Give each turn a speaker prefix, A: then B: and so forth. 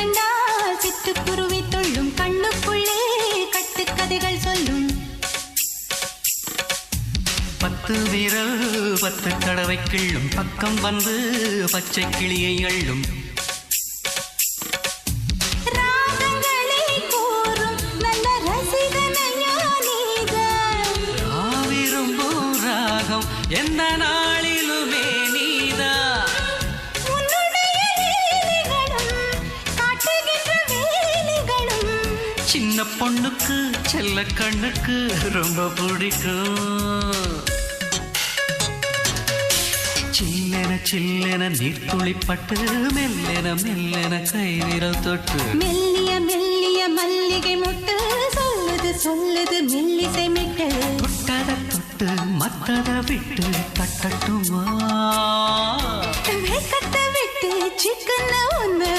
A: கண்டால் சிட்டுக்குருவி தொள்ளும் கண்ணுக்குள்ளே கட்டுக்கதைகள் சொல்லும்.
B: 10 விரல் 10 தடவை கிள்ளும் பக்கம் வந்து பச்சை கிளியை அள்ளும்.
A: ராகங்களை கூறும் நல்ல ரசிகனையா நீதான்.
B: விரும்பும் ராகம் எந்த நாளிலுமே நீதான்.
A: உன்னுடைய வேலைகளும் காட்டுகின்ற வேலைகளும்
B: சின்ன பொண்ணுக்கு செல்ல கண்ணுக்கு ரொம்ப பிடிக்கும். சில்லென சில்லென நீர்த்துளிப்பட்டு மெல்லென மெல்லென கை விரல் தொட்டு
A: மெல்லிய மெல்லிய மல்லிகை முட்டு சொல்லுது சொல்லுது மெல்லிசை மிட்டு.
B: தொட்டத தொட்டு மத்தத விட்டு தட்டட்டுமா
A: கட்ட விட்டு சிக்கன ஒன்று